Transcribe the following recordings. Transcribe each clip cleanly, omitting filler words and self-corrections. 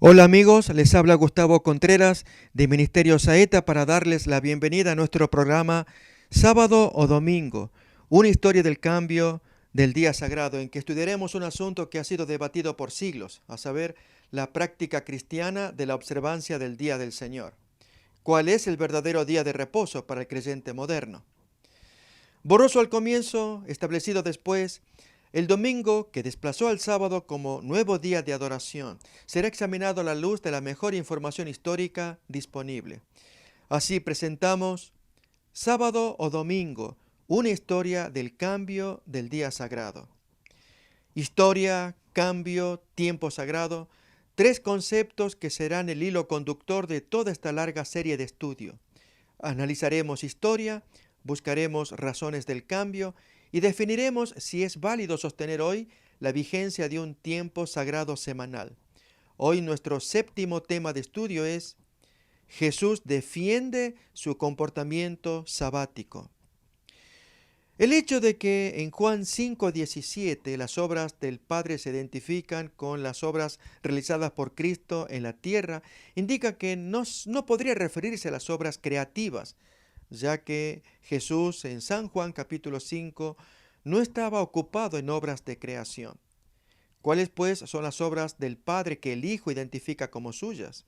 Hola amigos, les habla Gustavo Contreras de Ministerio Saeta para darles la bienvenida a nuestro programa Sábado o Domingo, una historia del cambio del día sagrado en que estudiaremos un asunto que ha sido debatido por siglos, a saber, la práctica cristiana de la observancia del Día del Señor. ¿Cuál es el verdadero día de reposo para el creyente moderno? Borroso al comienzo, establecido después, el domingo, que desplazó al sábado como nuevo día de adoración, será examinado a la luz de la mejor información histórica disponible. Así presentamos Sábado o Domingo, una historia del cambio del día sagrado. Historia, cambio, tiempo sagrado, tres conceptos que serán el hilo conductor de toda esta larga serie de estudio. Analizaremos historia, buscaremos razones del cambio y definiremos si es válido sostener hoy la vigencia de un tiempo sagrado semanal. Hoy nuestro séptimo tema de estudio es Jesús defiende su comportamiento sabático. El hecho de que en Juan 5:17 las obras del Padre se identifican con las obras realizadas por Cristo en la tierra indica que no podría referirse a las obras creativas, ya que Jesús en San Juan capítulo 5 no estaba ocupado en obras de creación. ¿Cuáles pues son las obras del Padre que el Hijo identifica como suyas?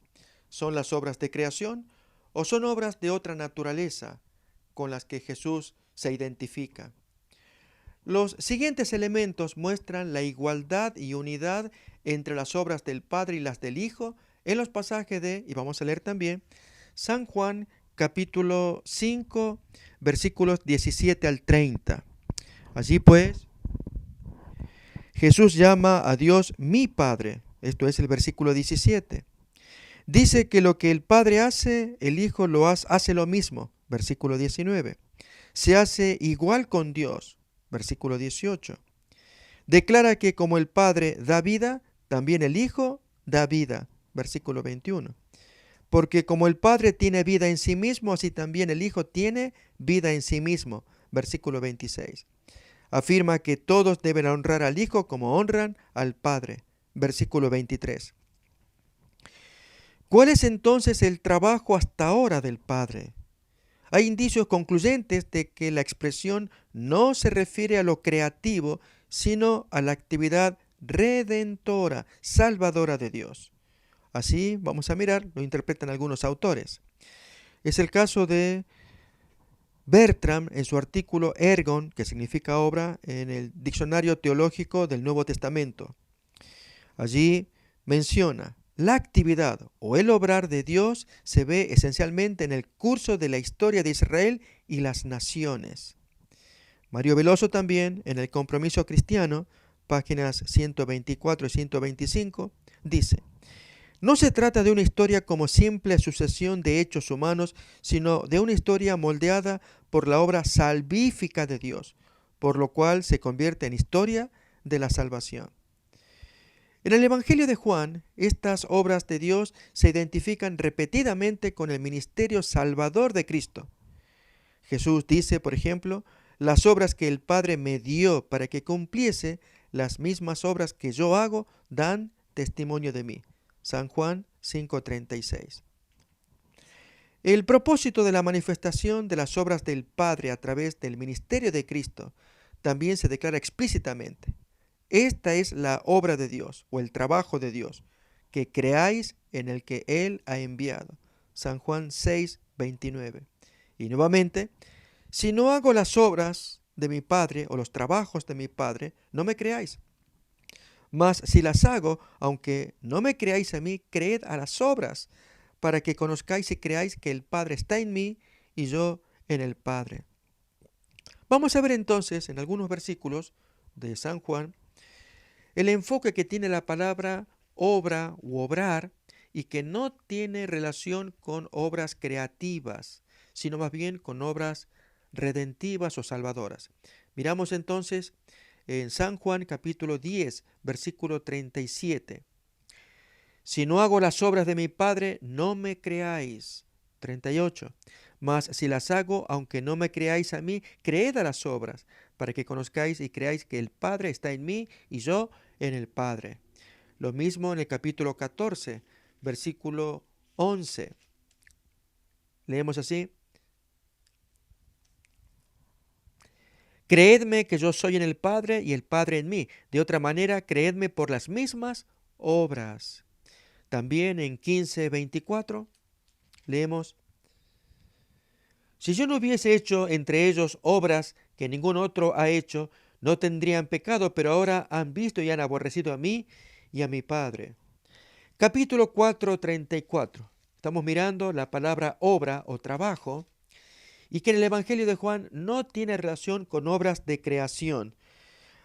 ¿Son las obras de creación o son obras de otra naturaleza con las que Jesús se identifica? Los siguientes elementos muestran la igualdad y unidad entre las obras del Padre y las del Hijo en los pasajes de, y vamos a leer también, San Juan capítulo 5, versículos 17 al 30. Allí pues, Jesús llama a Dios mi Padre. Esto es el versículo 17. Dice que lo que el Padre hace, el Hijo hace lo mismo. Versículo 19. Se hace igual con Dios. Versículo 18. Declara que como el Padre da vida, también el Hijo da vida. Versículo 21. Porque como el Padre tiene vida en sí mismo, así también el Hijo tiene vida en sí mismo. Versículo 26. Afirma que todos deben honrar al Hijo como honran al Padre. Versículo 23. ¿Cuál es entonces el trabajo hasta ahora del Padre? Hay indicios concluyentes de que la expresión no se refiere a lo creativo, sino a la actividad redentora, salvadora de Dios. Así, vamos a mirar, lo interpretan algunos autores. Es el caso de Bertram en su artículo Ergon, que significa obra, en el Diccionario Teológico del Nuevo Testamento. Allí menciona, la actividad o el obrar de Dios se ve esencialmente en el curso de la historia de Israel y las naciones. Mario Veloso también, en el Compromiso Cristiano, páginas 124 y 125, dice, no se trata de una historia como simple sucesión de hechos humanos, sino de una historia moldeada por la obra salvífica de Dios, por lo cual se convierte en historia de la salvación. En el Evangelio de Juan, estas obras de Dios se identifican repetidamente con el ministerio salvador de Cristo. Jesús dice, por ejemplo, las obras que el Padre me dio para que cumpliese, las mismas obras que yo hago dan testimonio de mí. San Juan 5:36. El propósito de la manifestación de las obras del Padre a través del ministerio de Cristo también se declara explícitamente. Esta es la obra de Dios o el trabajo de Dios, que creáis en el que Él ha enviado. San Juan 6:29. Y nuevamente, si no hago las obras de mi Padre o los trabajos de mi Padre, no me creáis. Mas si las hago, aunque no me creáis a mí, creed a las obras, para que conozcáis y creáis que el Padre está en mí y yo en el Padre. Vamos a ver entonces en algunos versículos de San Juan el enfoque que tiene la palabra obra u obrar y que no tiene relación con obras creativas, sino más bien con obras redentivas o salvadoras. Miramos entonces en San Juan capítulo 10, versículo 37. Si no hago las obras de mi Padre, no me creáis. 38. Mas si las hago, aunque no me creáis a mí, creed a las obras, para que conozcáis y creáis que el Padre está en mí y yo en el Padre. Lo mismo en el capítulo 14, versículo 11. Leemos así: Creedme que yo soy en el Padre y el Padre en mí. De otra manera, creedme por las mismas obras. También en 15:24 leemos: Si yo no hubiese hecho entre ellos obras que ningún otro ha hecho, no tendrían pecado, pero ahora han visto y han aborrecido a mí y a mi Padre. Capítulo 4:34. Estamos mirando la palabra obra o trabajo, y que en el Evangelio de Juan no tiene relación con obras de creación,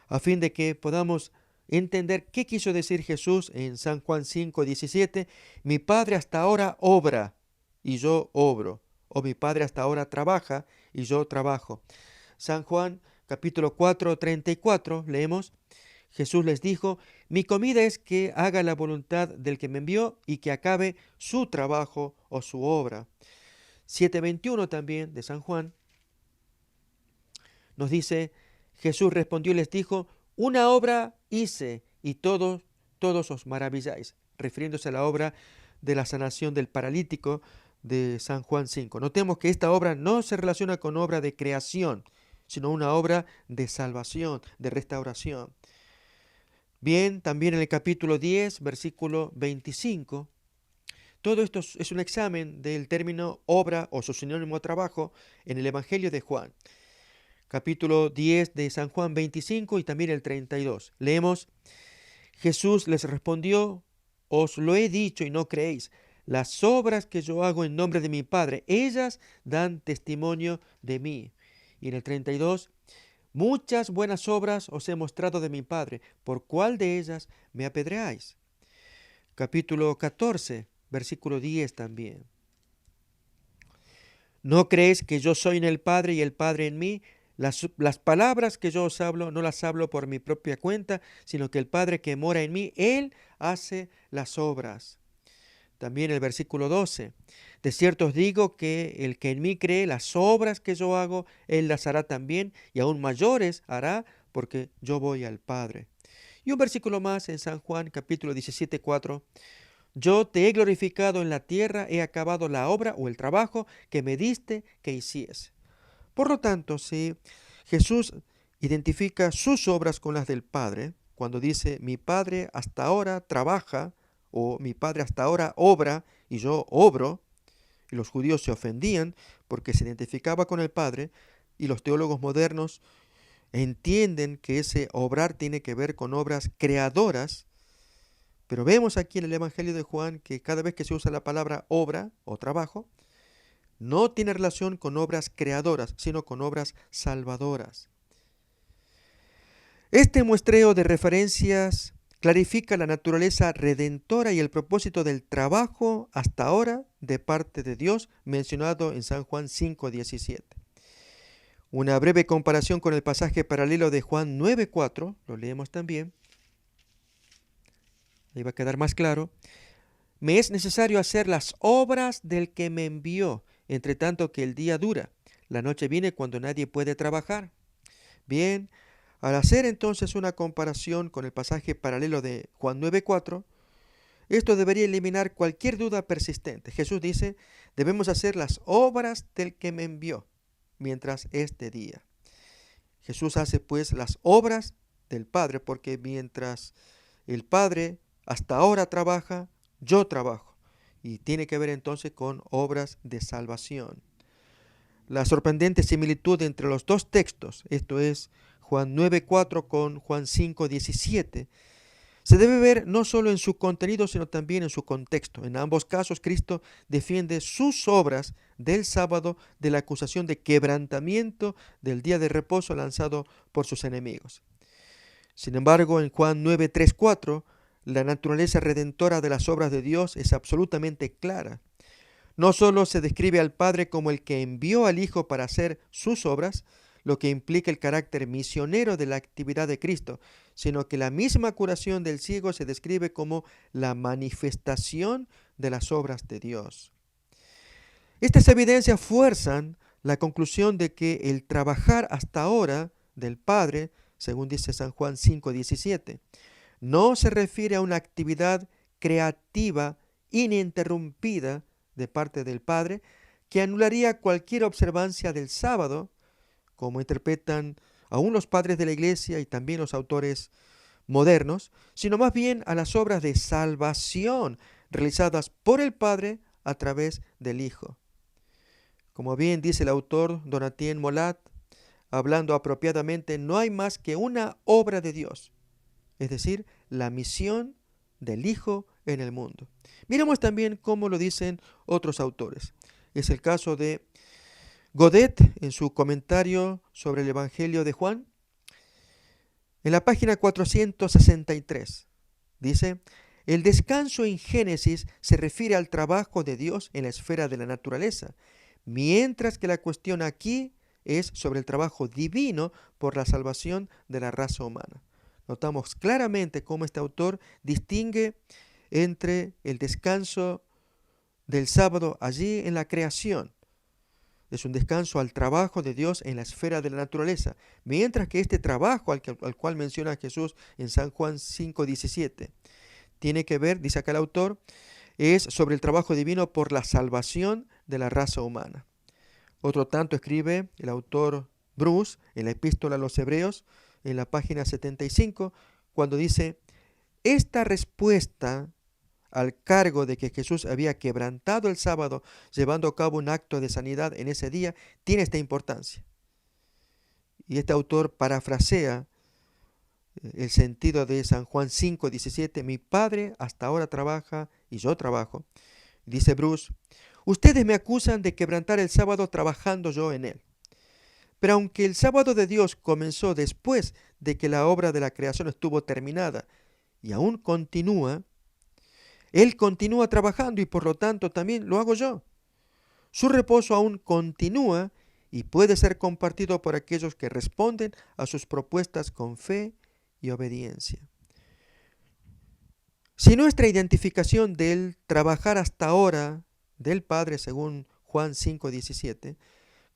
a fin de que podamos entender qué quiso decir Jesús en San Juan 5:17: Mi Padre hasta ahora obra y yo obro, o mi Padre hasta ahora trabaja y yo trabajo. San Juan capítulo 4:34 leemos: Jesús les dijo: Mi comida es que haga la voluntad del que me envió y que acabe su trabajo o su obra. 7:21 también de San Juan nos dice: Jesús respondió y les dijo: Una obra hice y todos os maravilláis, refiriéndose a la obra de la sanación del paralítico de San Juan 5. Notemos que esta obra no se relaciona con obra de creación, sino una obra de salvación, de restauración. Bien, también en el capítulo 10, versículo 25, todo esto es un examen del término obra o su sinónimo trabajo en el Evangelio de Juan. Capítulo 10 de San Juan 25 y también el 32. Leemos: Jesús les respondió: Os lo he dicho y no creéis. Las obras que yo hago en nombre de mi Padre, ellas dan testimonio de mí. Y en el 32, muchas buenas obras os he mostrado de mi Padre, ¿por cuál de ellas me apedreáis? Capítulo 14, versículo 10 también. ¿No creéis que yo soy en el Padre y el Padre en mí? Las palabras que yo os hablo, no las hablo por mi propia cuenta, sino que el Padre que mora en mí, Él hace las obras. También el versículo 12. De cierto os digo que el que en mí cree, las obras que yo hago, Él las hará también, y aún mayores hará, porque yo voy al Padre. Y un versículo más en San Juan, capítulo 17, 4. Yo te he glorificado en la tierra, he acabado la obra o el trabajo que me diste que hiciese. Por lo tanto, si Jesús identifica sus obras con las del Padre, cuando dice: mi Padre hasta ahora trabaja, o mi Padre hasta ahora obra y yo obro, y los judíos se ofendían porque se identificaba con el Padre, y los teólogos modernos entienden que ese obrar tiene que ver con obras creadoras, pero vemos aquí en el Evangelio de Juan que cada vez que se usa la palabra obra o trabajo, no tiene relación con obras creadoras, sino con obras salvadoras. Este muestreo de referencias clarifica la naturaleza redentora y el propósito del trabajo hasta ahora de parte de Dios mencionado en San Juan 5:17. Una breve comparación con el pasaje paralelo de Juan 9:4, lo leemos también, ahí va a quedar más claro. Me es necesario hacer las obras del que me envió, entre tanto que el día dura. La noche viene cuando nadie puede trabajar. Bien, al hacer entonces una comparación con el pasaje paralelo de Juan 9:4, esto debería eliminar cualquier duda persistente. Jesús dice: debemos hacer las obras del que me envió mientras este día. Jesús hace pues las obras del Padre, porque mientras el Padre hasta ahora trabaja, yo trabajo. Y tiene que ver entonces con obras de salvación. La sorprendente similitud entre los dos textos, esto es Juan 9:4 con Juan 5:17, se debe ver no solo en su contenido, sino también en su contexto. En ambos casos, Cristo defiende sus obras del sábado de la acusación de quebrantamiento del día de reposo lanzado por sus enemigos. Sin embargo, en Juan 9:3-4, la naturaleza redentora de las obras de Dios es absolutamente clara. No solo se describe al Padre como el que envió al Hijo para hacer sus obras, lo que implica el carácter misionero de la actividad de Cristo, sino que la misma curación del ciego se describe como la manifestación de las obras de Dios. Estas evidencias fuerzan la conclusión de que el trabajar hasta ahora del Padre, según dice San Juan 5:17, no se refiere a una actividad creativa ininterrumpida de parte del Padre que anularía cualquier observancia del sábado, como interpretan aún los padres de la Iglesia y también los autores modernos, sino más bien a las obras de salvación realizadas por el Padre a través del Hijo. Como bien dice el autor Donatien Molat, hablando apropiadamente, no hay más que una obra de Dios, es decir, la misión del Hijo en el mundo. Miremos también cómo lo dicen otros autores. Es el caso de Godet en su comentario sobre el Evangelio de Juan. En la página 463 dice, el descanso en Génesis se refiere al trabajo de Dios en la esfera de la naturaleza, mientras que la cuestión aquí es sobre el trabajo divino por la salvación de la raza humana. Notamos claramente cómo este autor distingue entre el descanso del sábado allí en la creación. Es un descanso al trabajo de Dios en la esfera de la naturaleza, mientras que este trabajo al cual menciona Jesús en San Juan 5:17 tiene que ver, dice acá el autor, es sobre el trabajo divino por la salvación de la raza humana. Otro tanto escribe el autor Bruce en la epístola a los Hebreos, en la página 75, cuando dice, esta respuesta al cargo de que Jesús había quebrantado el sábado, llevando a cabo un acto de sanidad en ese día, tiene esta importancia. Y este autor parafrasea el sentido de San Juan 5:17, mi Padre hasta ahora trabaja y yo trabajo. Dice Bruce, ustedes me acusan de quebrantar el sábado trabajando yo en él. Pero aunque el sábado de Dios comenzó después de que la obra de la creación estuvo terminada y aún continúa, Él continúa trabajando y por lo tanto también lo hago yo. Su reposo aún continúa y puede ser compartido por aquellos que responden a sus propuestas con fe y obediencia. Si nuestra identificación del trabajar hasta ahora del Padre, según Juan 5:17,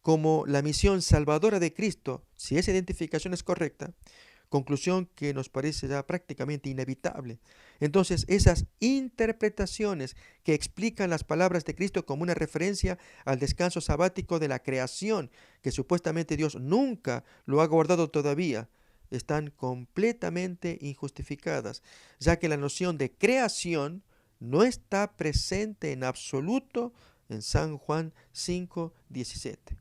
como la misión salvadora de Cristo, si esa identificación es correcta, conclusión que nos parece ya prácticamente inevitable. Entonces, esas interpretaciones que explican las palabras de Cristo como una referencia al descanso sabático de la creación, que supuestamente Dios nunca lo ha guardado todavía, están completamente injustificadas, ya que la noción de creación no está presente en absoluto en San Juan 5:17.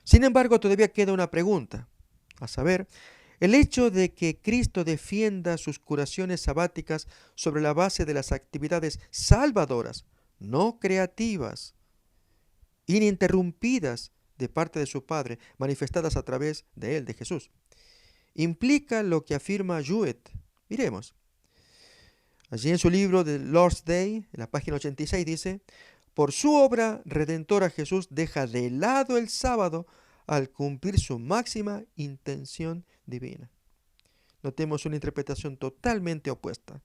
Sin embargo, todavía queda una pregunta, a saber, el hecho de que Cristo defienda sus curaciones sabáticas sobre la base de las actividades salvadoras, no creativas, ininterrumpidas de parte de su Padre, manifestadas a través de él, de Jesús, implica lo que afirma Jewett. Miremos. Allí en su libro The Lord's Day, en la página 86, dice, por su obra redentora Jesús deja de lado el sábado al cumplir su máxima intención divina. Notemos una interpretación totalmente opuesta.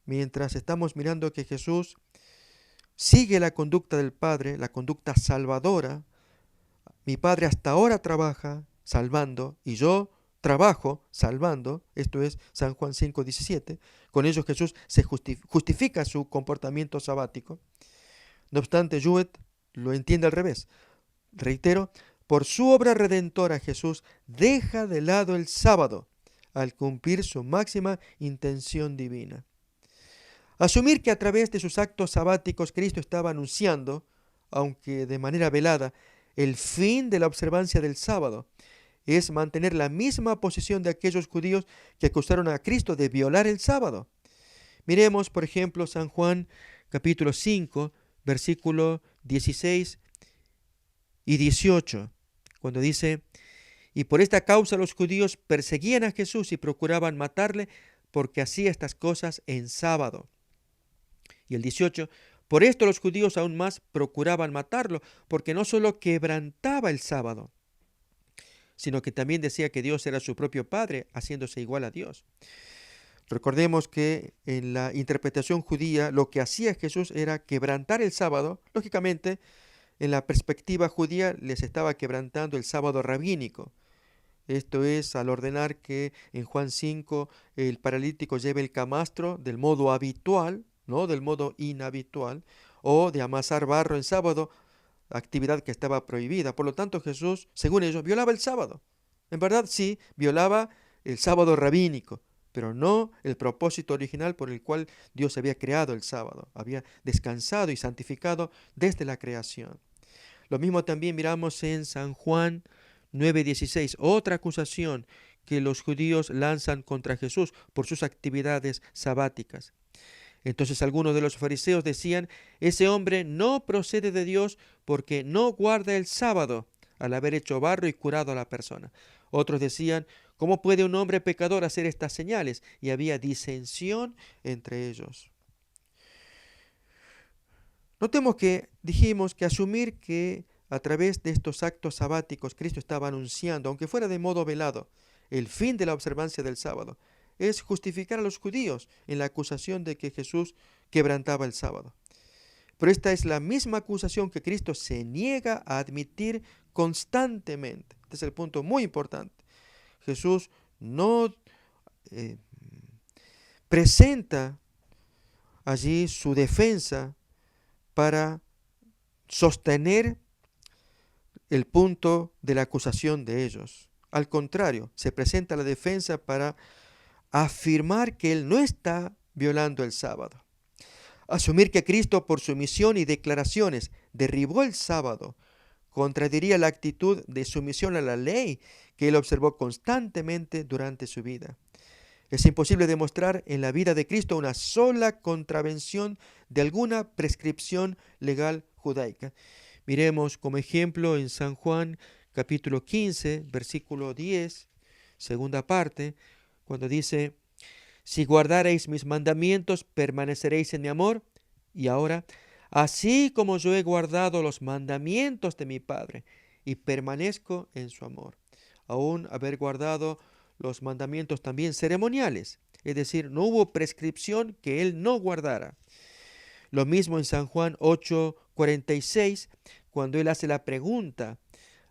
Mientras estamos mirando que Jesús sigue la conducta del Padre, la conducta salvadora, mi Padre hasta ahora trabaja salvando y yo trabajo salvando, esto es San Juan 5:17, con ello Jesús se justifica su comportamiento sabático. No obstante, Jewett lo entiende al revés. Reitero, por su obra redentora Jesús deja de lado el sábado al cumplir su máxima intención divina. Asumir que a través de sus actos sabáticos Cristo estaba anunciando, aunque de manera velada, el fin de la observancia del sábado, es mantener la misma posición de aquellos judíos que acusaron a Cristo de violar el sábado. Miremos, por ejemplo, San Juan capítulo 5, versículo 16 y 18, cuando dice, y por esta causa los judíos perseguían a Jesús y procuraban matarle porque hacía estas cosas en sábado. Y el 18, por esto los judíos aún más procuraban matarlo, porque no solo quebrantaba el sábado, sino que también decía que Dios era su propio Padre, haciéndose igual a Dios. Recordemos que en la interpretación judía lo que hacía Jesús era quebrantar el sábado. Lógicamente, en la perspectiva judía les estaba quebrantando el sábado rabínico. Esto es al ordenar que en Juan 5 el paralítico lleve el camastro del modo habitual, ¿no? Del modo inhabitual, o de amasar barro en sábado, actividad que estaba prohibida. Por lo tanto, Jesús, según ellos, violaba el sábado. En verdad, sí, violaba el sábado rabínico, pero no el propósito original por el cual Dios había creado el sábado. Había descansado y santificado desde la creación. Lo mismo también miramos en San Juan 9:16, otra acusación que los judíos lanzan contra Jesús por sus actividades sabáticas. Entonces algunos de los fariseos decían, ese hombre no procede de Dios porque no guarda el sábado al haber hecho barro y curado a la persona. Otros decían, ¿cómo puede un hombre pecador hacer estas señales? Y había disensión entre ellos. Notemos que dijimos que asumir que a través de estos actos sabáticos Cristo estaba anunciando, aunque fuera de modo velado, el fin de la observancia del sábado, es justificar a los judíos en la acusación de que Jesús quebrantaba el sábado. Pero esta es la misma acusación que Cristo se niega a admitir constantemente. Este es el punto muy importante. Jesús no eh, presenta allí su defensa para sostener el punto de la acusación de ellos. Al contrario, se presenta la defensa para afirmar que Él no está violando el sábado. Asumir que Cristo, por su misión y declaraciones, derribó el sábado, contradiría la actitud de sumisión a la ley que Él observó constantemente durante su vida. Es imposible demostrar en la vida de Cristo una sola contravención de alguna prescripción legal judaica. Miremos como ejemplo en San Juan capítulo 15, versículo 10, segunda parte, cuando dice, si guardareis mis mandamientos, permaneceréis en mi amor. Y ahora, así como yo he guardado los mandamientos de mi Padre y permanezco en su amor. Aún haber guardado los mandamientos también ceremoniales, es decir, no hubo prescripción que él no guardara. Lo mismo en San Juan 8:46, cuando él hace la pregunta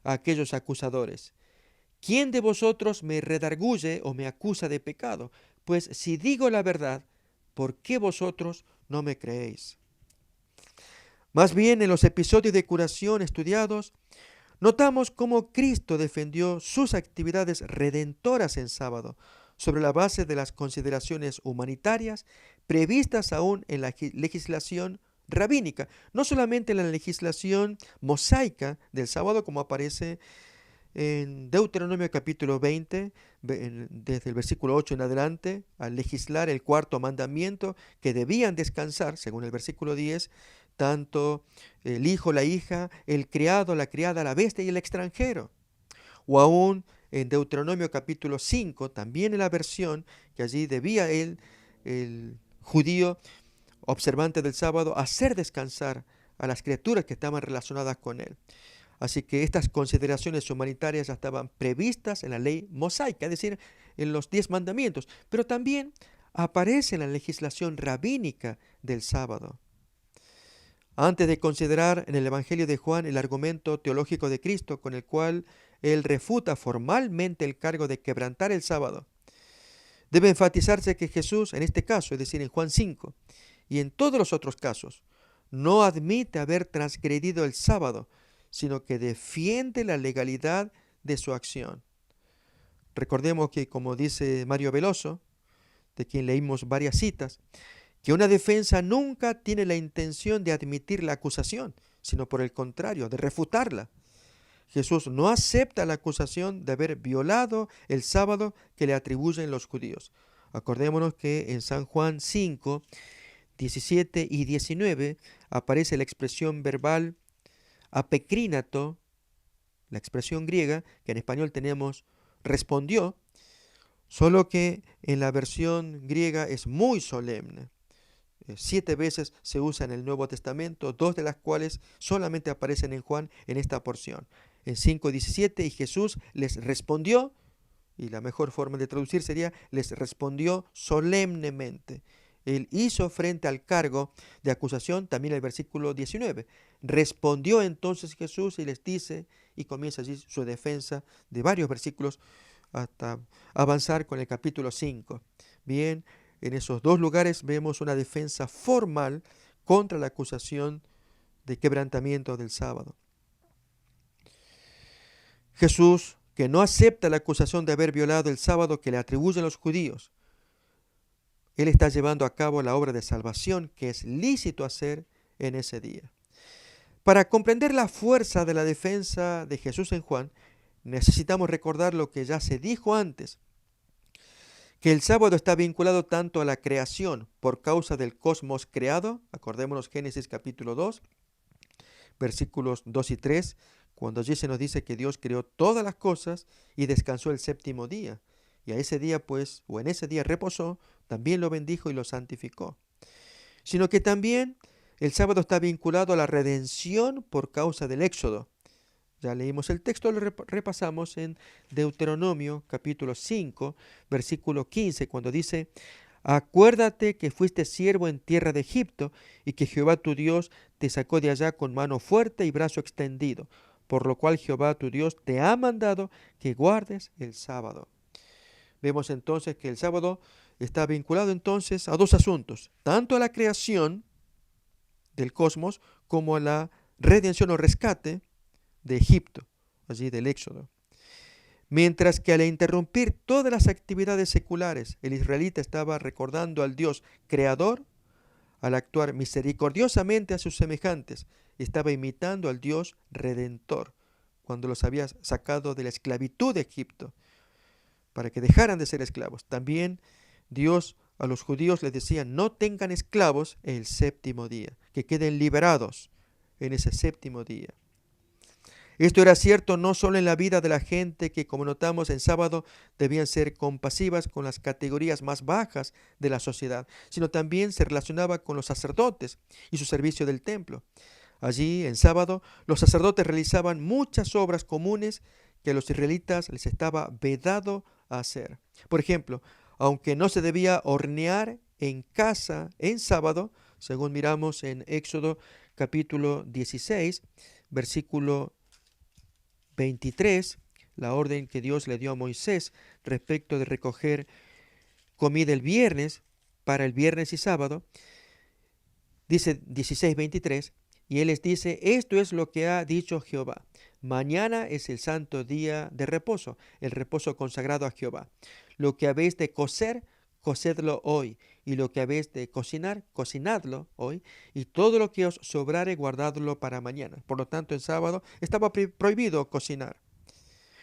a aquellos acusadores, ¿quién de vosotros me redarguye o me acusa de pecado? Pues si digo la verdad, ¿por qué vosotros no me creéis? Más bien, en los episodios de curación estudiados, notamos cómo Cristo defendió sus actividades redentoras en sábado, sobre la base de las consideraciones humanitarias previstas aún en la legislación rabínica, no solamente en la legislación mosaica del sábado, como aparece en Deuteronomio capítulo 20, desde el versículo 8 en adelante, al legislar el cuarto mandamiento, que debían descansar, según el versículo 10, tanto el hijo, la hija, el criado, la criada, la bestia y el extranjero. O aún en Deuteronomio capítulo 5, también en la versión que allí debía él, el judío observante del sábado, hacer descansar a las criaturas que estaban relacionadas con él. Así que estas consideraciones humanitarias ya estaban previstas en la ley mosaica, es decir, en los 10 mandamientos, pero también aparece en la legislación rabínica del sábado. Antes de considerar en el Evangelio de Juan el argumento teológico de Cristo con el cual él refuta formalmente el cargo de quebrantar el sábado, debe enfatizarse que Jesús, en este caso, es decir, en Juan 5, y en todos los otros casos, no admite haber transgredido el sábado, sino que defiende la legalidad de su acción. Recordemos que, como dice Mario Veloso, de quien leímos varias citas, que una defensa nunca tiene la intención de admitir la acusación, sino por el contrario, de refutarla. Jesús no acepta la acusación de haber violado el sábado que le atribuyen los judíos. Acordémonos que en San Juan 5, 17 y 19 aparece la expresión verbal apecrínato, la expresión griega, que en español tenemos respondió, solo que en la versión griega es muy solemne. 7 veces se usa en el Nuevo Testamento, 2 de las cuales solamente aparecen en Juan en esta porción. En 5:17, y Jesús les respondió, y la mejor forma de traducir sería, les respondió solemnemente. Él hizo frente al cargo de acusación, también el versículo 19. Respondió entonces Jesús y les dice, y comienza allí su defensa de varios versículos hasta avanzar con el capítulo 5. Bien, En esos dos lugares vemos una defensa formal contra la acusación de quebrantamiento del sábado. Jesús, que no acepta la acusación de haber violado el sábado que le atribuyen los judíos, él está llevando a cabo la obra de salvación que es lícito hacer en ese día. Para comprender la fuerza de la defensa de Jesús en Juan, necesitamos recordar lo que ya se dijo antes, que el sábado está vinculado tanto a la creación por causa del cosmos creado, acordémonos Génesis capítulo 2, versículos 2 y 3, cuando allí se nos dice que Dios creó todas las cosas y descansó el séptimo día. Y a ese día, pues, o en ese día reposó, también lo bendijo y lo santificó. Sino que también el sábado está vinculado a la redención por causa del Éxodo. Ya leímos el texto, lo repasamos en Deuteronomio capítulo 5, versículo 15, cuando dice: acuérdate que fuiste siervo en tierra de Egipto y que Jehová tu Dios te sacó de allá con mano fuerte y brazo extendido, por lo cual Jehová tu Dios te ha mandado que guardes el sábado. Vemos entonces que el sábado está vinculado entonces a dos asuntos, tanto a la creación del cosmos como a la redención o rescate de Egipto, allí del Éxodo. Mientras que al interrumpir todas las actividades seculares, el israelita estaba recordando al Dios creador, al actuar misericordiosamente a sus semejantes, estaba imitando al Dios redentor, cuando los había sacado de la esclavitud de Egipto, para que dejaran de ser esclavos. También Dios a los judíos les decía: no tengan esclavos el séptimo día, que queden liberados en ese séptimo día. Esto era cierto no solo en la vida de la gente que, como notamos en sábado, debían ser compasivas con las categorías más bajas de la sociedad, sino también se relacionaba con los sacerdotes y su servicio del templo. Allí, en sábado, los sacerdotes realizaban muchas obras comunes que a los israelitas les estaba vedado hacer. Por ejemplo, aunque no se debía hornear en casa en sábado, según miramos en Éxodo capítulo 16, versículo 23, la orden que Dios le dio a Moisés respecto de recoger comida el viernes, para el viernes y sábado, dice 16:23, y él les dice: esto es lo que ha dicho Jehová. Mañana es el santo día de reposo, el reposo consagrado a Jehová. Lo que habéis de cocer, cocedlo hoy, y lo que habéis de cocinar, cocinadlo hoy, y todo lo que os sobrare, guardadlo para mañana. Por lo tanto, en sábado estaba prohibido cocinar.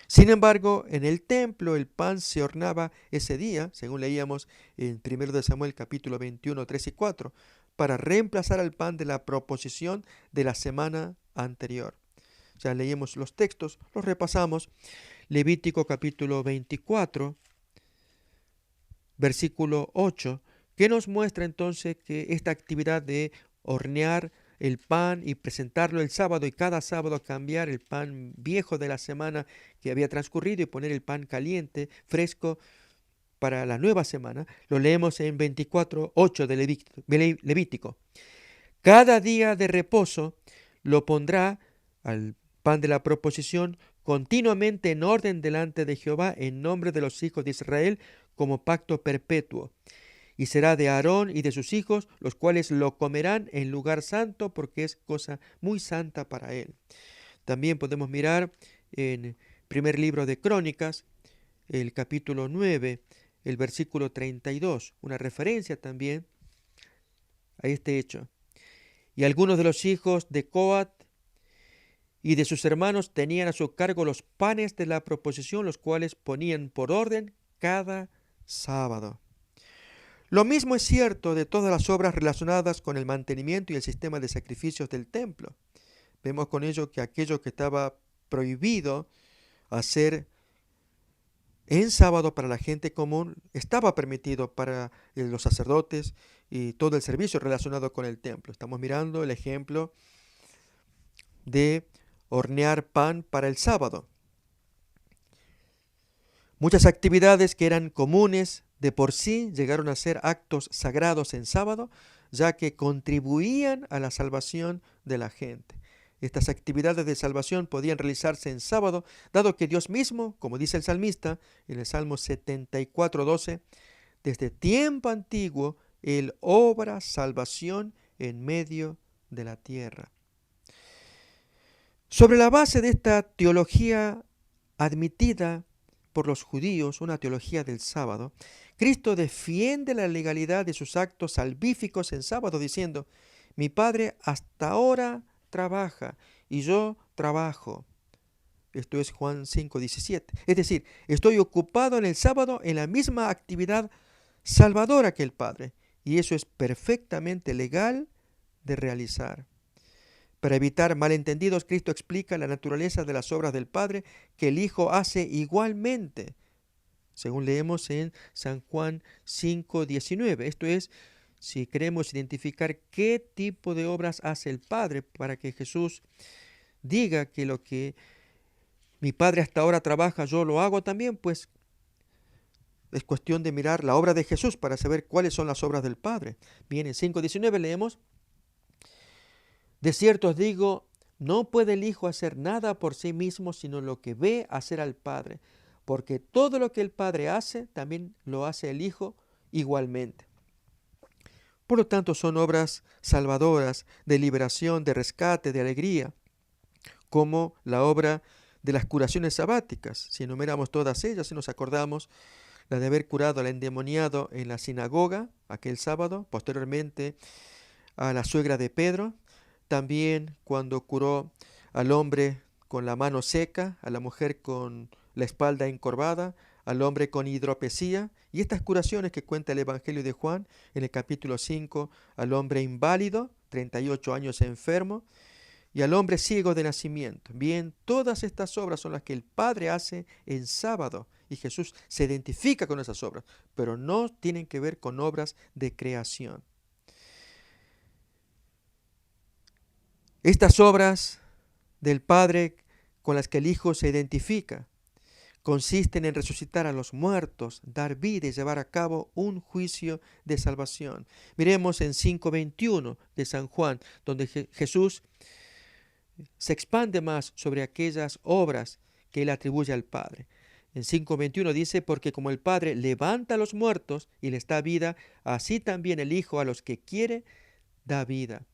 Sin embargo, en el templo el pan se hornaba ese día, según leíamos en 1 de Samuel capítulo 21, 3 y 4, para reemplazar al pan de la proposición de la semana anterior. Ya leímos los textos, los repasamos. Levítico capítulo 24, versículo 8, que nos muestra entonces que esta actividad de hornear el pan y presentarlo el sábado, y cada sábado cambiar el pan viejo de la semana que había transcurrido y poner el pan caliente, fresco, para la nueva semana, lo leemos en 24:8 de Levítico. Cada día de reposo lo pondrá al pan de la proposición continuamente en orden delante de Jehová en nombre de los hijos de Israel como pacto perpetuo. Y será de Aarón y de sus hijos, los cuales lo comerán en lugar santo, porque es cosa muy santa para él. También podemos mirar en primer libro de Crónicas, el capítulo 9, el versículo 32, una referencia también a este hecho. Y algunos de los hijos de Coat y de sus hermanos tenían a su cargo los panes de la proposición, los cuales ponían por orden cada sábado. Lo mismo es cierto de todas las obras relacionadas con el mantenimiento y el sistema de sacrificios del templo. Vemos con ello que aquello que estaba prohibido hacer en sábado para la gente común estaba permitido para los sacerdotes y todo el servicio relacionado con el templo. Estamos mirando el ejemplo de hornear pan para el sábado. Muchas actividades que eran comunes de por sí llegaron a ser actos sagrados en sábado, ya que contribuían a la salvación de la gente. Estas actividades de salvación podían realizarse en sábado, dado que Dios mismo, como dice el salmista en el Salmo 74:12, Desde tiempo antiguo, Él obra salvación en medio de la tierra. Sobre la base de esta teología admitida por los judíos, una teología del sábado, Cristo defiende la legalidad de sus actos salvíficos en sábado, diciendo: mi Padre hasta ahora trabaja y yo trabajo. Esto es Juan 5:17. Es decir, estoy ocupado en el sábado en la misma actividad salvadora que el Padre, y eso es perfectamente legal de realizar. Para evitar malentendidos, Cristo explica la naturaleza de las obras del Padre que el Hijo hace igualmente, según leemos en San Juan 5:19. Esto es, si queremos identificar qué tipo de obras hace el Padre, para que Jesús diga que lo que mi Padre hasta ahora trabaja, yo lo hago también, pues es cuestión de mirar la obra de Jesús para saber cuáles son las obras del Padre. Bien, en 5:19 leemos: de cierto os digo, no puede el Hijo hacer nada por sí mismo, sino lo que ve hacer al Padre, porque todo lo que el Padre hace, también lo hace el Hijo igualmente. Por lo tanto, son obras salvadoras, de liberación, de rescate, de alegría, como la obra de las curaciones sabáticas. Si enumeramos todas ellas, si nos acordamos, la de haber curado al endemoniado en la sinagoga aquel sábado, posteriormente a la suegra de Pedro, también cuando curó al hombre con la mano seca, a la mujer con la espalda encorvada, al hombre con hidropesía, y estas curaciones que cuenta el Evangelio de Juan en el capítulo 5, al hombre inválido, 38 años enfermo, y al hombre ciego de nacimiento. Bien, todas estas obras son las que el Padre hace en sábado, y Jesús se identifica con esas obras, pero no tienen que ver con obras de creación. Estas obras del Padre con las que el Hijo se identifica consisten en resucitar a los muertos, dar vida y llevar a cabo un juicio de salvación. Miremos en 5:21 de San Juan, donde Jesús se expande más sobre aquellas obras que él atribuye al Padre. En 5:21 dice: porque como el Padre levanta a los muertos y les da vida, así también el Hijo a los que quiere da vida.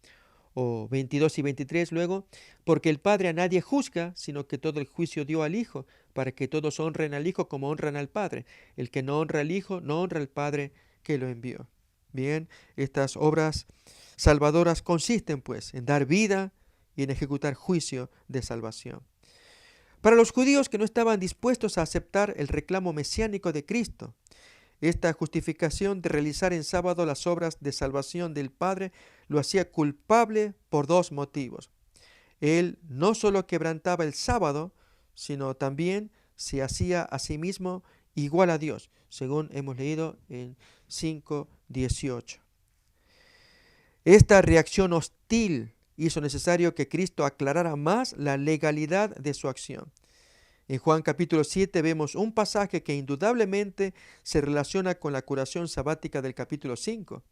O 22 y 23 luego: porque el Padre a nadie juzga, sino que todo el juicio dio al Hijo, para que todos honren al Hijo como honran al Padre. El que no honra al Hijo, no honra al Padre que lo envió. Bien, estas obras salvadoras consisten pues en dar vida y en ejecutar juicio de salvación. Para los judíos que no estaban dispuestos a aceptar el reclamo mesiánico de Cristo, esta justificación de realizar en sábado las obras de salvación del Padre lo hacía culpable por dos motivos. Él no solo quebrantaba el sábado, sino también se hacía a sí mismo igual a Dios, según hemos leído en 5:18. Esta reacción hostil hizo necesario que Cristo aclarara más la legalidad de su acción. En Juan capítulo 7 vemos un pasaje que indudablemente se relaciona con la curación sabática del capítulo 5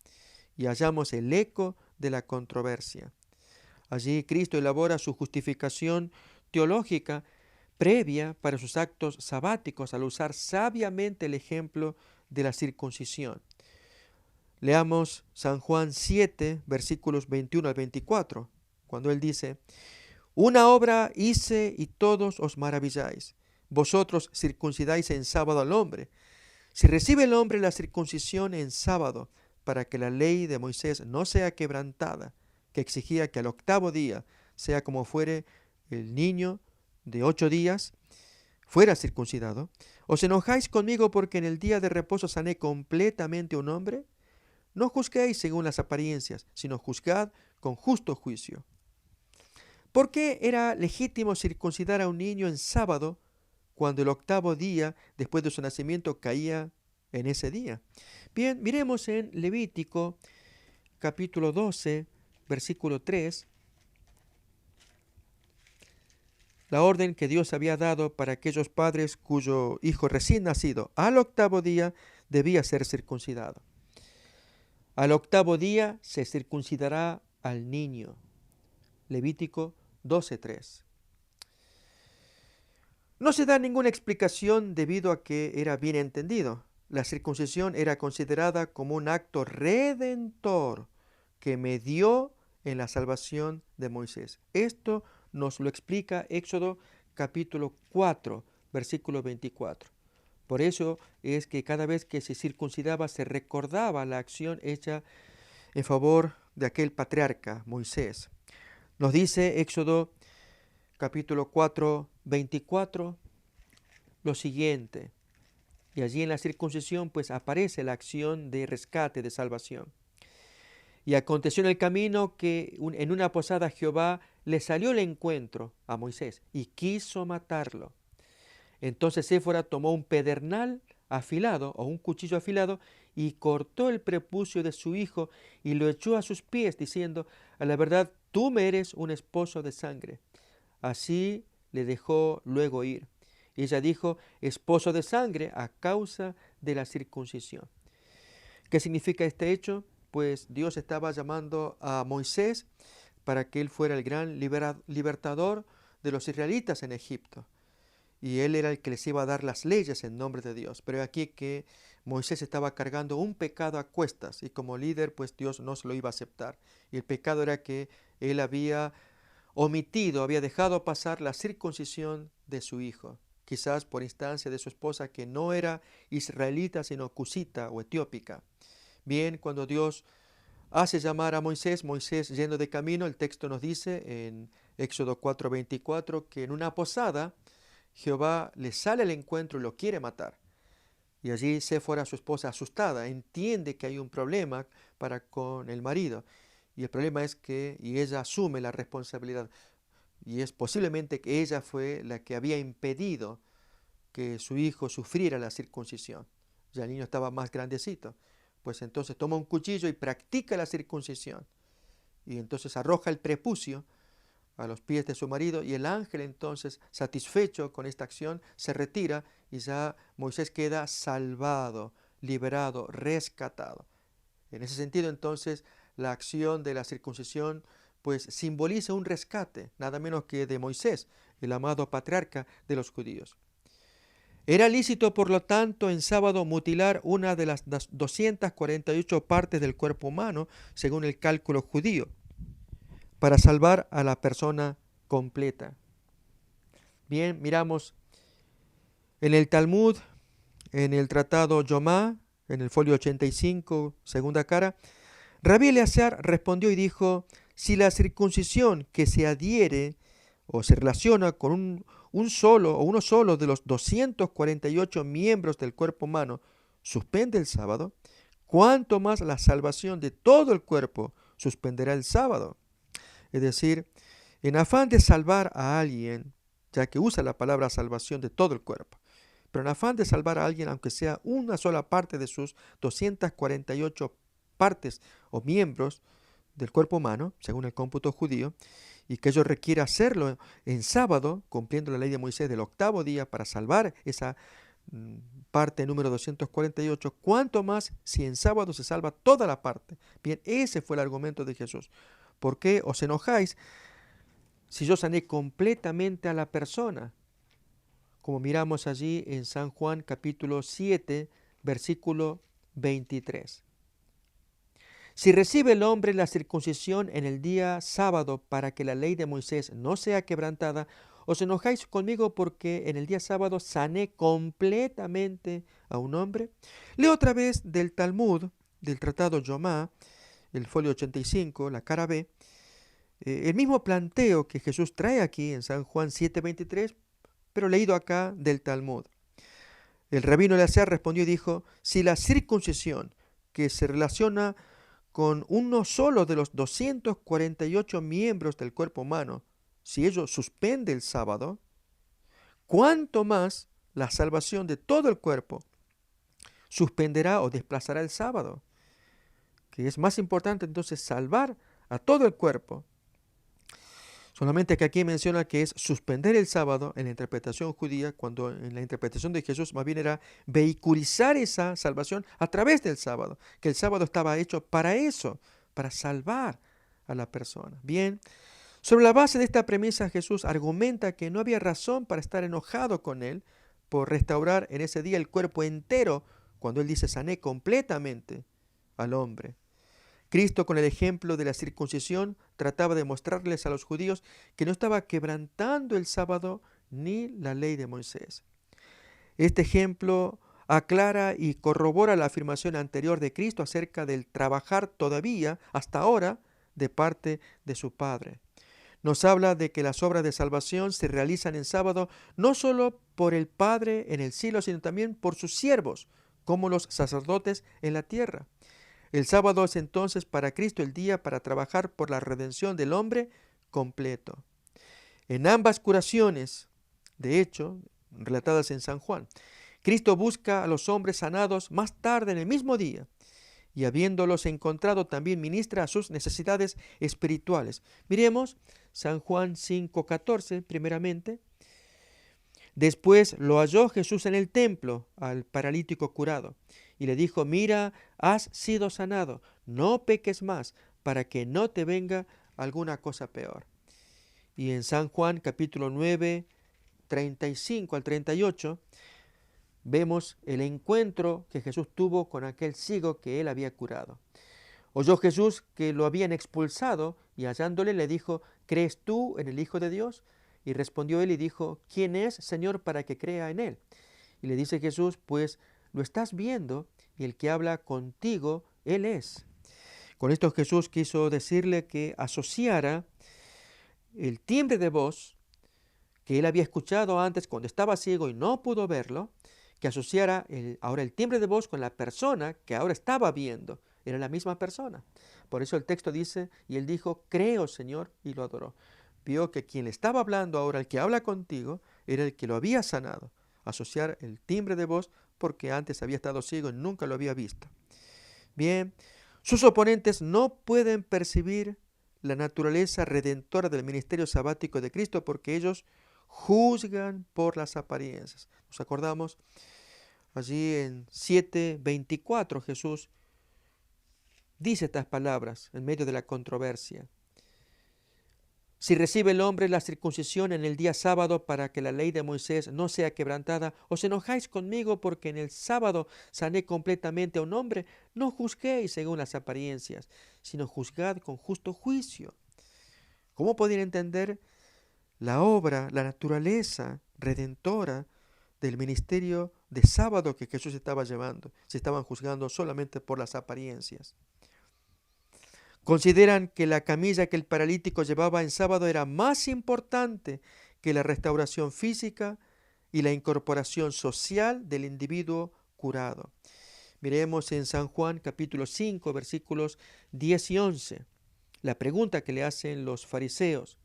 y hallamos el eco de la controversia. Allí Cristo elabora su justificación teológica previa para sus actos sabáticos al usar sabiamente el ejemplo de la circuncisión. Leamos San Juan 7, versículos 21 al 24, cuando él dice: una obra hice y todos os maravilláis. Vosotros circuncidáis en sábado al hombre. Si recibe el hombre la circuncisión en sábado, para que la ley de Moisés no sea quebrantada, que exigía que al octavo día, sea como fuere el niño de 8 días, fuera circuncidado, ¿os enojáis conmigo porque en el día de reposo sané completamente a un hombre? No juzguéis según las apariencias, sino juzgad con justo juicio. ¿Por qué era legítimo circuncidar a un niño en sábado cuando el octavo día después de su nacimiento caía en ese día? Bien, miremos en Levítico capítulo 12, versículo 3, la orden que Dios había dado para aquellos padres cuyo hijo recién nacido al octavo día debía ser circuncidado. Al octavo día se circuncidará al niño. Levítico 12:3. No se da ninguna explicación debido a que era bien entendido. la circuncisión era considerada como un acto redentor que medió en la salvación de Moisés. Esto nos lo explica Éxodo capítulo 4, versículo 24. Por eso es que cada vez que se circuncidaba se recordaba la acción hecha en favor de aquel patriarca, Moisés. Nos dice Éxodo capítulo 4, 24 lo siguiente. Y allí en la circuncisión pues aparece la acción de rescate, de salvación. Y aconteció en el camino que en una posada Jehová le salió al encuentro a Moisés y quiso matarlo. Entonces Séfora tomó un pedernal afilado o un cuchillo afilado y cortó el prepucio de su hijo y lo echó a sus pies, diciendo: a la verdad, tú me eres un esposo de sangre. Así le dejó luego ir. Y ella dijo: esposo de sangre a causa de la circuncisión. ¿Qué significa este hecho? Pues Dios estaba llamando a Moisés para que él fuera el gran libertador de los israelitas en Egipto. Y él era el que les iba a dar las leyes en nombre de Dios. Pero aquí que Moisés estaba cargando un pecado a cuestas y como líder pues Dios no se lo iba a aceptar. Y el pecado era que él había omitido, había dejado pasar la circuncisión de su hijo, quizás por instancia de su esposa que no era israelita sino cusita o etiópica. Bien, cuando Dios hace llamar a Moisés, Moisés yendo de camino, el texto nos dice en Éxodo 4:24 que en una posada Jehová le sale al encuentro y lo quiere matar. Y allí Séfora, su esposa, asustada, entiende que hay un problema para con el marido. Y el problema es y ella asume la responsabilidad. Y es posiblemente que ella fue la que había impedido que su hijo sufriera la circuncisión. Ya el niño estaba más grandecito. Pues entonces toma un cuchillo y practica la circuncisión. Y entonces arroja el prepucio a los pies de su marido y el ángel entonces, satisfecho con esta acción, se retira y ya Moisés queda salvado, liberado, rescatado. En ese sentido entonces la acción de la circuncisión pues simboliza un rescate, nada menos que de Moisés, el amado patriarca de los judíos. Era lícito, por lo tanto, en sábado mutilar una de las 248 partes del cuerpo humano, según el cálculo judío, para salvar a la persona completa. Bien, miramos en el Talmud, en el tratado Yomá, en el folio 85, segunda cara, Rabí Eleazar respondió y dijo: si la circuncisión que se adhiere o se relaciona con un solo o uno solo de los 248 miembros del cuerpo humano suspende el sábado, ¿cuánto más la salvación de todo el cuerpo suspenderá el sábado? Es decir, en afán de salvar a alguien, ya que usa la palabra salvación de todo el cuerpo, pero en afán de salvar a alguien, aunque sea una sola parte de sus 248 partes o miembros del cuerpo humano, según el cómputo judío, y que ello requiere hacerlo en sábado, cumpliendo la ley de Moisés del octavo día para salvar esa parte número 248, ¿cuánto más si en sábado se salva toda la parte? Bien, ese fue el argumento de Jesús. ¿Por qué os enojáis si yo sané completamente a la persona? Como miramos allí en San Juan capítulo 7, versículo 23. Si recibe el hombre la circuncisión en el día sábado para que la ley de Moisés no sea quebrantada, os enojáis conmigo porque en el día sábado sané completamente a un hombre. Leo otra vez del Talmud, del tratado Yomá, el folio 85, la cara B, el mismo planteo que Jesús trae aquí en San Juan 7:23, pero leído acá del Talmud. El rabino Eleazar respondió y dijo: si la circuncisión que se relaciona con uno solo de los 248 miembros del cuerpo humano, si ello suspende el sábado, ¿cuánto más la salvación de todo el cuerpo suspenderá o desplazará el sábado? Que es más importante entonces salvar a todo el cuerpo. Solamente que aquí menciona que es suspender el sábado en la interpretación judía, cuando en la interpretación de Jesús más bien era vehiculizar esa salvación a través del sábado, que el sábado estaba hecho para eso, para salvar a la persona. Bien, sobre la base de esta premisa Jesús argumenta que no había razón para estar enojado con él por restaurar en ese día el cuerpo entero cuando él dice sané completamente al hombre. Cristo, con el ejemplo de la circuncisión, trataba de mostrarles a los judíos que no estaba quebrantando el sábado ni la ley de Moisés. Este ejemplo aclara y corrobora la afirmación anterior de Cristo acerca del trabajar todavía, hasta ahora, de parte de su Padre. Nos habla de que las obras de salvación se realizan en sábado no solo por el Padre en el cielo, sino también por sus siervos, como los sacerdotes en la tierra. El sábado es entonces para Cristo el día para trabajar por la redención del hombre completo. En ambas curaciones, de hecho, relatadas en San Juan, Cristo busca a los hombres sanados más tarde en el mismo día y habiéndolos encontrado también ministra a sus necesidades espirituales. Miremos San Juan 5:14 primeramente. Después lo halló Jesús en el templo al paralítico curado y le dijo, mira, has sido sanado, no peques más para que no te venga alguna cosa peor. Y en San Juan capítulo 9, 35 al 38, vemos el encuentro que Jesús tuvo con aquel ciego que él había curado. Oyó Jesús que lo habían expulsado y hallándole le dijo, ¿crees tú en el Hijo de Dios? Y respondió él y dijo, ¿quién es, Señor, para que crea en él? Y le dice Jesús, pues lo estás viendo y el que habla contigo, él es. Con esto Jesús quiso decirle que asociara el timbre de voz que él había escuchado antes cuando estaba ciego y no pudo verlo, que asociara ahora el timbre de voz con la persona que ahora estaba viendo. Era la misma persona. Por eso el texto dice, y él dijo, creo, Señor, y lo adoró. Vio que quien le estaba hablando ahora, el que habla contigo, era el que lo había sanado. Asociar el timbre de voz porque antes había estado ciego y nunca lo había visto. Bien, sus oponentes no pueden percibir la naturaleza redentora del ministerio sabático de Cristo porque ellos juzgan por las apariencias. Nos acordamos allí en 7:24 Jesús dice estas palabras en medio de la controversia. Si recibe el hombre la circuncisión en el día sábado para que la ley de Moisés no sea quebrantada, os enojáis conmigo porque en el sábado sané completamente a un hombre, no juzguéis según las apariencias, sino juzgad con justo juicio. ¿Cómo podían entender la obra, la naturaleza redentora del ministerio de sábado que Jesús estaba llevando? Se estaban juzgando solamente por las apariencias. Consideran que la camilla que el paralítico llevaba en sábado era más importante que la restauración física y la incorporación social del individuo curado. Miremos en San Juan capítulo 5 versículos 10 y 11 la pregunta que le hacen los fariseos.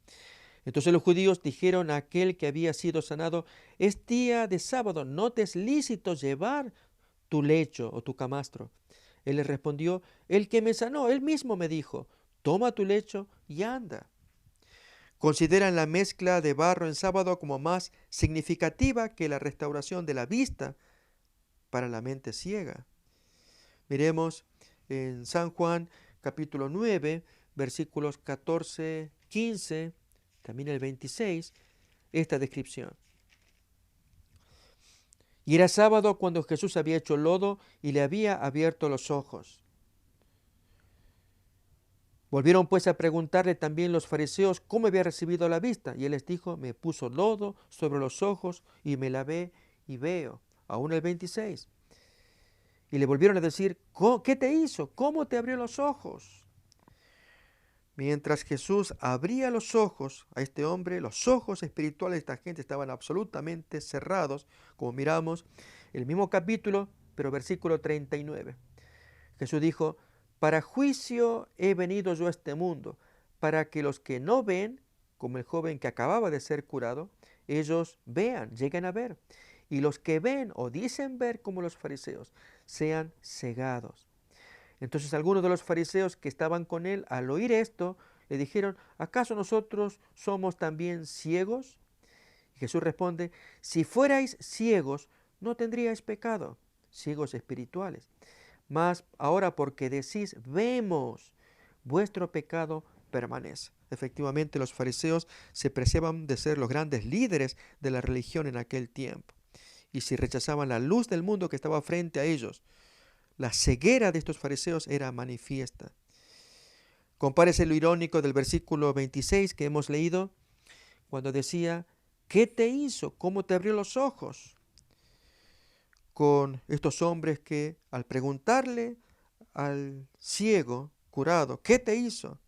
Entonces los judíos dijeron a aquel que había sido sanado, es día de sábado, no te es lícito llevar tu lecho o tu camastro. Él les respondió, el que me sanó, él mismo me dijo, toma tu lecho y anda. Consideran la mezcla de barro en sábado como más significativa que la restauración de la vista para la mente ciega. Miremos en San Juan capítulo 9, versículos 14, 15, también el 26, esta descripción. Y era sábado cuando Jesús había hecho lodo y le había abierto los ojos. Volvieron pues a preguntarle también los fariseos cómo había recibido la vista. Y él les dijo, me puso lodo sobre los ojos y me lavé y veo. Aún el 26. Y le volvieron a decir, ¿qué te hizo? ¿Cómo te abrió los ojos? Mientras Jesús abría los ojos a este hombre, los ojos espirituales de esta gente estaban absolutamente cerrados, como miramos el mismo capítulo, pero versículo 39. Jesús dijo, para juicio he venido yo a este mundo, para que los que no ven, como el joven que acababa de ser curado, ellos vean, lleguen a ver, y los que ven o dicen ver como los fariseos, sean cegados. Entonces algunos de los fariseos que estaban con él, al oír esto, le dijeron, ¿acaso nosotros somos también ciegos? Y Jesús responde, si fuerais ciegos, no tendríais pecado, ciegos espirituales. Mas ahora porque decís, vemos, vuestro pecado permanece. Efectivamente, los fariseos se preciaban de ser los grandes líderes de la religión en aquel tiempo. y si rechazaban la luz del mundo que estaba frente a ellos, la ceguera de estos fariseos era manifiesta. Compárese lo irónico del versículo 26 que hemos leído, cuando decía, ¿qué te hizo? ¿Cómo te abrió los ojos? Con estos hombres que al preguntarle al ciego curado, ¿qué te hizo?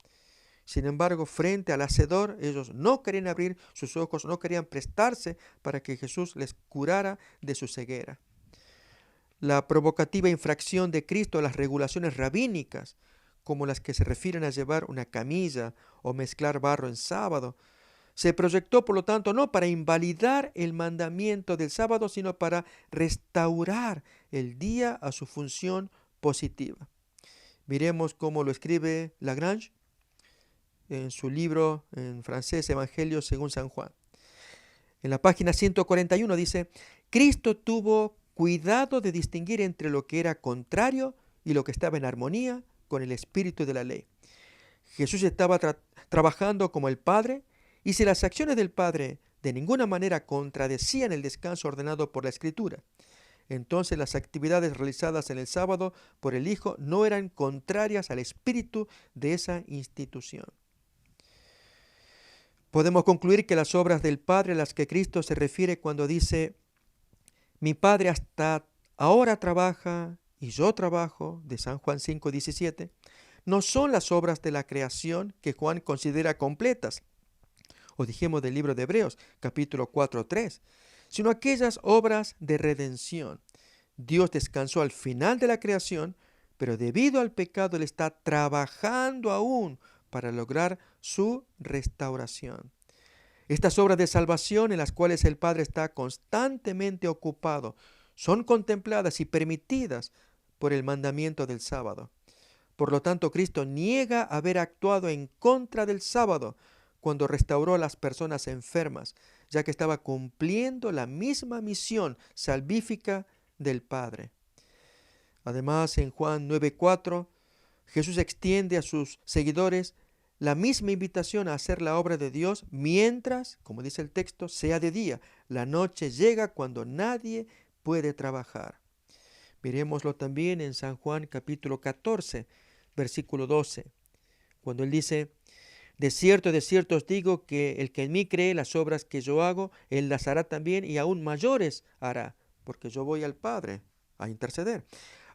Sin embargo, frente al hacedor, ellos no querían abrir sus ojos, no querían prestarse para que Jesús les curara de su ceguera. La provocativa infracción de Cristo a las regulaciones rabínicas, como las que se refieren a llevar una camilla o mezclar barro en sábado, se proyectó, por lo tanto, no para invalidar el mandamiento del sábado, sino para restaurar el día a su función positiva. Miremos cómo lo escribe Lagrange en su libro en francés, Evangelio según San Juan. En la página 141 dice, Cristo tuvo cuidado de distinguir entre lo que era contrario y lo que estaba en armonía con el espíritu de la ley. Jesús estaba trabajando como el Padre, y si las acciones del Padre de ninguna manera contradecían el descanso ordenado por la Escritura, entonces las actividades realizadas en el sábado por el Hijo no eran contrarias al espíritu de esa institución. Podemos concluir que las obras del Padre a las que Cristo se refiere cuando dice, mi Padre hasta ahora trabaja y yo trabajo, de San Juan 5:17, no son las obras de la creación que Juan considera completas, o dijimos del libro de Hebreos, capítulo 4:3, sino aquellas obras de redención. Dios descansó al final de la creación, pero debido al pecado Él está trabajando aún para lograr su restauración. Estas obras de salvación en las cuales el Padre está constantemente ocupado son contempladas y permitidas por el mandamiento del sábado. Por lo tanto, Cristo niega haber actuado en contra del sábado cuando restauró a las personas enfermas, ya que estaba cumpliendo la misma misión salvífica del Padre. Además, en Juan 9:4, Jesús extiende a sus seguidores la misma invitación a hacer la obra de Dios mientras, como dice el texto, sea de día. La noche llega cuando nadie puede trabajar. Miremoslo también en San Juan capítulo 14, versículo 12, cuando él dice, de cierto os digo que el que en mí cree las obras que yo hago, él las hará también y aún mayores hará, porque yo voy al Padre a interceder.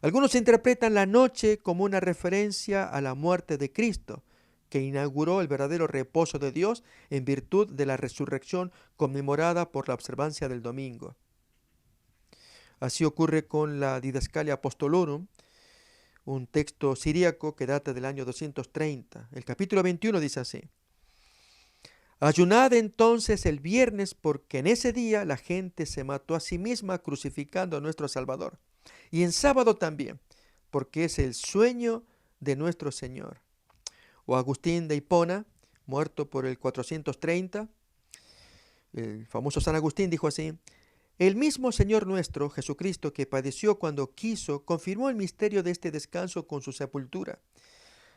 Algunos interpretan la noche como una referencia a la muerte de Cristo, que inauguró el verdadero reposo de Dios en virtud de la resurrección conmemorada por la observancia del domingo. Así ocurre con la Didascalia Apostolorum, un texto siríaco que data del año 230. El capítulo 21 dice así, ayunad entonces el viernes porque en ese día la gente se mató a sí misma crucificando a nuestro Salvador. Y en sábado también, porque es el sueño de nuestro Señor. O Agustín de Hipona, muerto por el 430, el famoso San Agustín dijo así, el mismo Señor nuestro, Jesucristo, que padeció cuando quiso, confirmó el misterio de este descanso con su sepultura,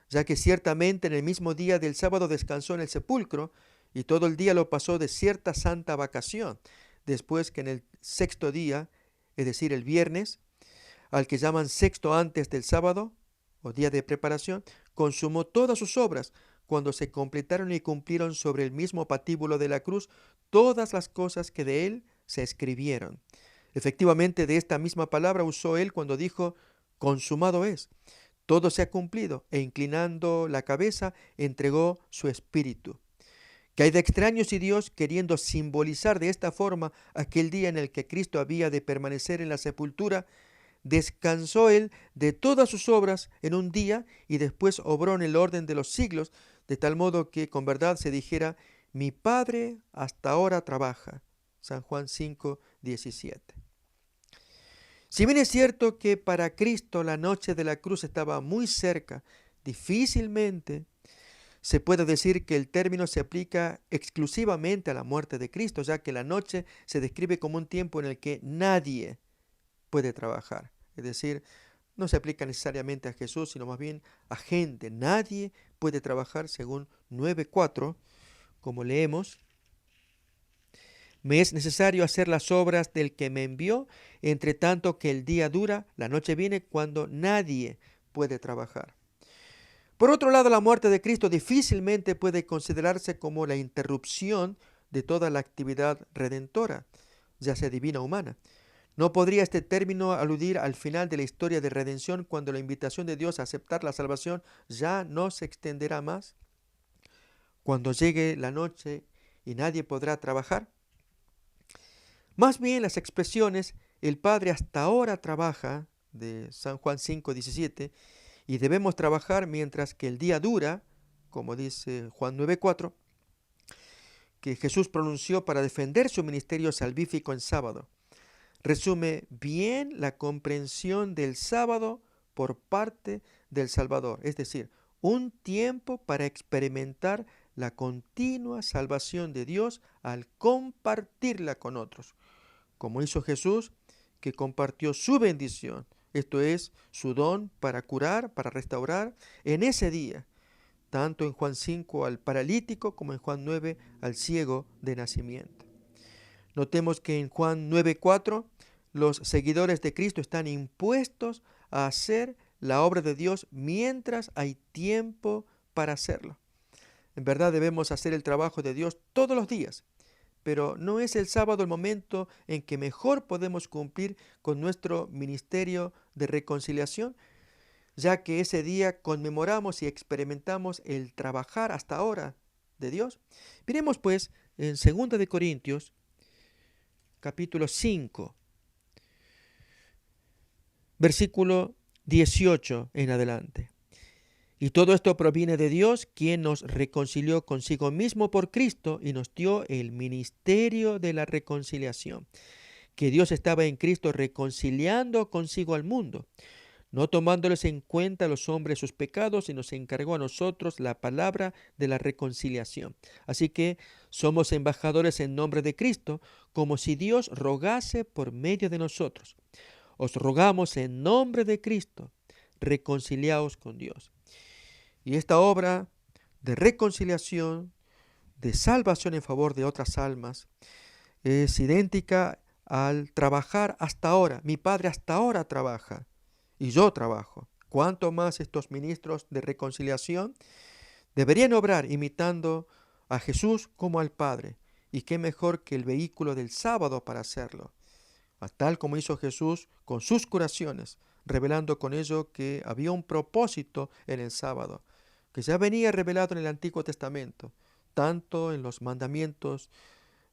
ya que ciertamente en el mismo día del sábado descansó en el sepulcro, y todo el día lo pasó de cierta santa vacación, después que en el sexto día, es decir, el viernes, al que llaman sexto antes del sábado, o día de preparación, consumó todas sus obras, cuando se completaron y cumplieron sobre el mismo patíbulo de la cruz todas las cosas que de él se escribieron. Efectivamente, de esta misma palabra usó él cuando dijo, consumado es, todo se ha cumplido, e inclinando la cabeza, entregó su espíritu. ¿Qué hay de extraño si Dios, queriendo simbolizar de esta forma aquel día en el que Cristo había de permanecer en la sepultura, descansó él de todas sus obras en un día y después obró en el orden de los siglos, de tal modo que con verdad se dijera, mi Padre hasta ahora trabaja? San Juan 5:17. Si bien es cierto que para Cristo la noche de la cruz estaba muy cerca, difícilmente se puede decir que el término se aplica exclusivamente a la muerte de Cristo, ya que la noche se describe como un tiempo en el que nadie puede trabajar. Es decir, no se aplica necesariamente a Jesús, sino más bien a gente. Nadie puede trabajar según 9:4, como leemos. Me es necesario hacer las obras del que me envió, entre tanto que el día dura, la noche viene cuando nadie puede trabajar. Por otro lado, la muerte de Cristo difícilmente puede considerarse como la interrupción de toda la actividad redentora, ya sea divina o humana. ¿No podría este término aludir al final de la historia de redención cuando la invitación de Dios a aceptar la salvación ya no se extenderá más? Cuando llegue la noche y nadie podrá trabajar. Más bien las expresiones el Padre hasta ahora trabaja de San Juan 5:17 y debemos trabajar mientras que el día dura, como dice Juan 9:4, que Jesús pronunció para defender su ministerio salvífico en sábado. Resume bien la comprensión del sábado por parte del Salvador, es decir, un tiempo para experimentar la continua salvación de Dios al compartirla con otros, como hizo Jesús, que compartió su bendición, esto es, su don para curar, para restaurar, en ese día, tanto en Juan 5 al paralítico como en Juan 9 al ciego de nacimiento. Notemos que en Juan 9:4 los seguidores de Cristo están impuestos a hacer la obra de Dios mientras hay tiempo para hacerlo. En verdad debemos hacer el trabajo de Dios todos los días, pero ¿no es el sábado el momento en que mejor podemos cumplir con nuestro ministerio de reconciliación? Ya que ese día conmemoramos y experimentamos el trabajar hasta ahora de Dios. Miremos pues en 2 de Corintios, capítulo 5, versículo 18 en adelante. Y todo esto proviene de Dios, quien nos reconcilió consigo mismo por Cristo y nos dio el ministerio de la reconciliación. Que Dios estaba en Cristo reconciliando consigo al mundo, no tomándoles en cuenta a los hombres sus pecados, y nos encargó a nosotros la palabra de la reconciliación. Así que somos embajadores en nombre de Cristo, como si Dios rogase por medio de nosotros. Os rogamos en nombre de Cristo, reconciliaos con Dios. Y esta obra de reconciliación, de salvación en favor de otras almas, es idéntica al trabajar hasta ahora. Mi Padre hasta ahora trabaja y yo trabajo. Cuanto más estos ministros de reconciliación deberían obrar imitando a Jesús como al Padre. Y qué mejor que el vehículo del sábado para hacerlo, tal como hizo Jesús con sus curaciones, revelando con ello que había un propósito en el sábado, que ya venía revelado en el Antiguo Testamento, tanto en los mandamientos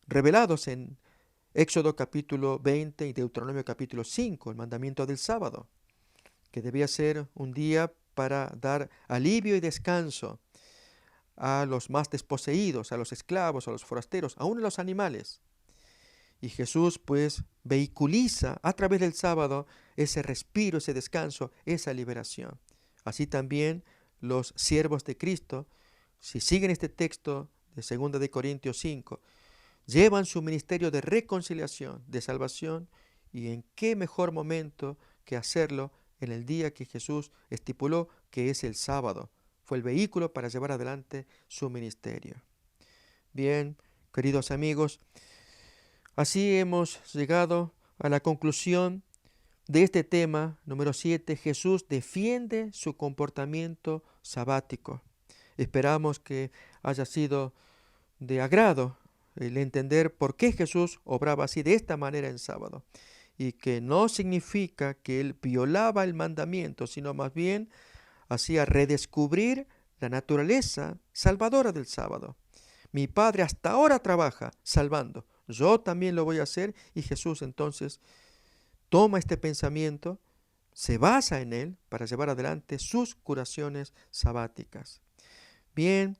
revelados en Éxodo capítulo 20 y Deuteronomio capítulo 5, el mandamiento del sábado, que debía ser un día para dar alivio y descanso a los más desposeídos, a los esclavos, a los forasteros, aún a los animales. Y Jesús pues vehiculiza a través del sábado ese respiro, ese descanso, esa liberación. Así también los siervos de Cristo, si siguen este texto de 2 de Corintios 5, llevan su ministerio de reconciliación, de salvación, y en qué mejor momento que hacerlo en el día que Jesús estipuló, que es el sábado. Fue el vehículo para llevar adelante su ministerio. Bien, queridos amigos, así hemos llegado a la conclusión de este tema número 7. Jesús defiende su comportamiento sabático. Esperamos que haya sido de agrado el entender por qué Jesús obraba así de esta manera en sábado, y que no significa que él violaba el mandamiento, sino más bien hacía redescubrir la naturaleza salvadora del sábado. Mi Padre hasta ahora trabaja salvando, yo también lo voy a hacer. Y Jesús entonces toma este pensamiento, se basa en él para llevar adelante sus curaciones sabáticas. Bien,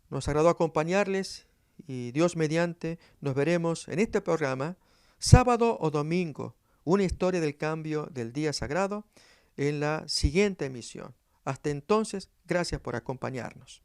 nos agradó acompañarles y Dios mediante nos veremos en este programa, sábado o domingo, una historia del cambio del día sagrado, en la siguiente emisión. Hasta entonces, gracias por acompañarnos.